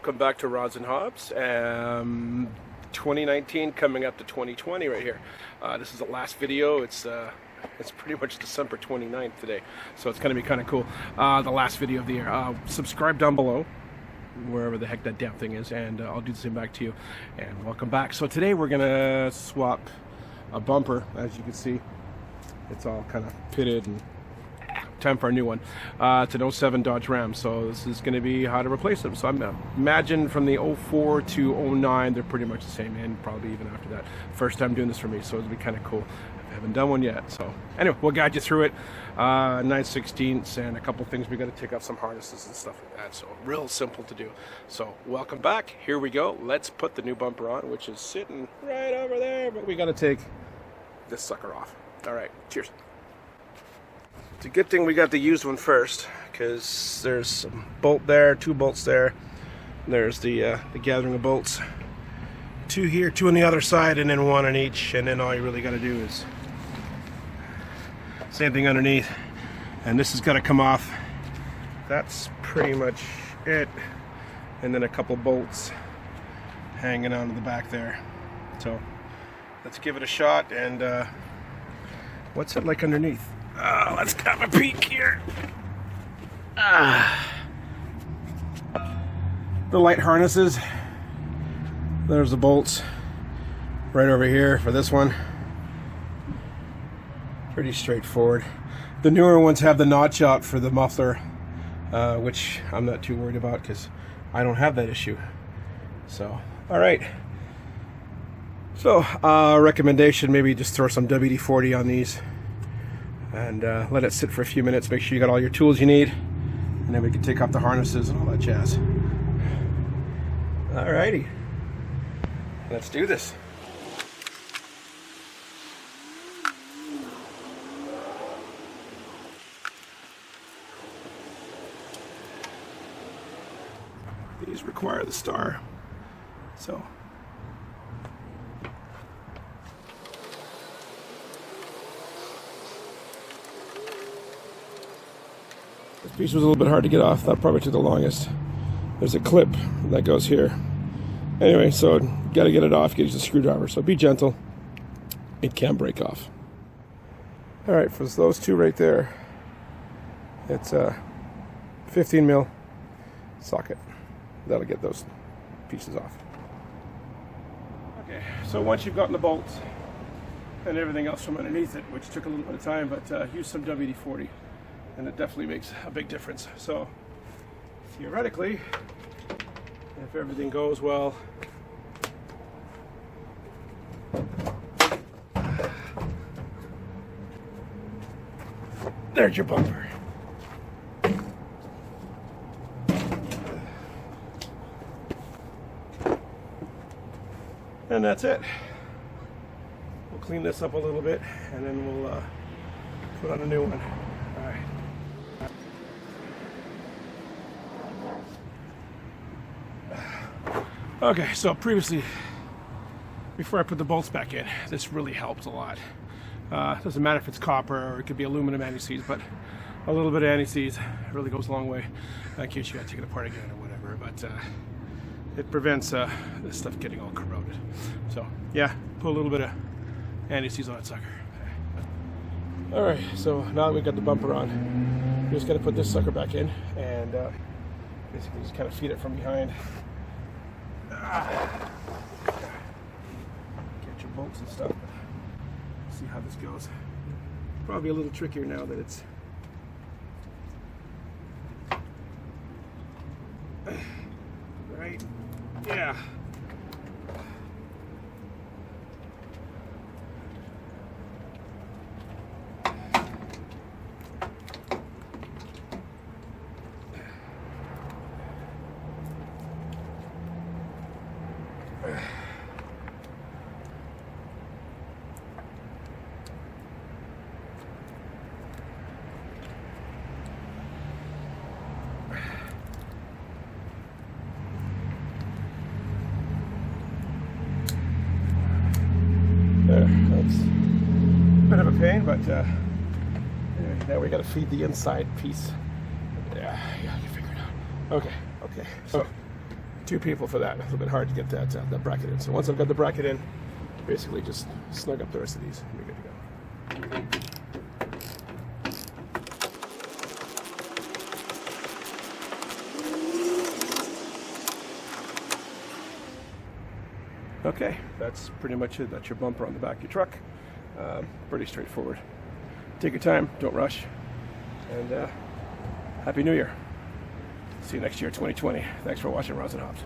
welcome back to Rods and Hobs. 2019 coming up to 2020 right here. This is the last video. It's pretty much December 29th today, so it's going to be kind of cool. The last video of the year. Subscribe down below, wherever the heck that damn thing is, and I'll do the same back to you. And welcome back. So today we're going to swap a bumper. As you can see, it's all kind of pitted and time for a new one. It's an 07 Dodge Ram, so this is going to be how to replace them. So I imagine from the 04 to 09 they're pretty much the same, and probably even after that. First time doing this for me, so it'll be kind of cool. I haven't done one yet, so anyway, we'll guide you through it. 9/16 and a couple things we got to take off, some harnesses and stuff like that, so real simple to do. So welcome back, here we go. Let's put the new bumper on, which is sitting right over there, but we got to take this sucker off. All right, cheers. It's a good thing we got the used one first, because there's a bolt there, 2 bolts there. There's the gathering of bolts. 2 here, 2 on the other side, and then 1 on each. And then all you really got to do is same thing underneath. And this has got to come off. That's pretty much it. And then a couple bolts hanging onto the back there. So let's give it a shot. And what's it like underneath? Let's have a peek here. The light harnesses. There's the bolts right over here for this one. Pretty straightforward. The newer ones have the notch out for the muffler, which I'm not too worried about because I don't have that issue. So, all right. So, recommendation, maybe just throw some WD-40 on these and let it sit for a few minutes. Make sure you got all your tools you need, and then we can take off the harnesses and all that jazz. Alrighty, let's do this. These require the star, so this piece was a little bit hard to get off. That probably took the longest. There's a clip that goes here. Anyway, so got to get it off. Use a screwdriver. So be gentle. It can break off. All right, for those 2 right there, it's a 15 mil socket. That'll get those pieces off. Okay, so once you've gotten the bolts and everything else from underneath it, which took a little bit of time, but use some WD-40. And it definitely makes a big difference. So theoretically, if everything goes well, there's your bumper. And that's it. We'll clean this up a little bit, and then we'll put on a new one. All right. Okay, so previously, before I put the bolts back in, this really helped a lot. Doesn't matter if it's copper or it could be aluminum anti-seize, but a little bit of anti-seize really goes a long way in case you got to take it apart again or whatever. But it prevents this stuff getting all corroded. So yeah, put a little bit of anti-seize on that sucker. All right, so now that we've got the bumper on, we're just gonna put this sucker back in and basically just kind of feed it from behind. Get your bolts and stuff. See how this goes. Probably a little trickier now that it's right. Yeah. That's a bit of a pain, but anyway, now we got to feed the inside piece. Yeah, you figure it out. Okay, so too painful for that. A little bit hard to get that bracket in. So once I've got the bracket in, basically just snug up the rest of these and we're good to go. Okay, that's pretty much it. That's your bumper on the back of your truck. Pretty straightforward. Take your time, don't rush, and Happy New Year. See you next year, 2020. Thanks for watching Rods and Hops.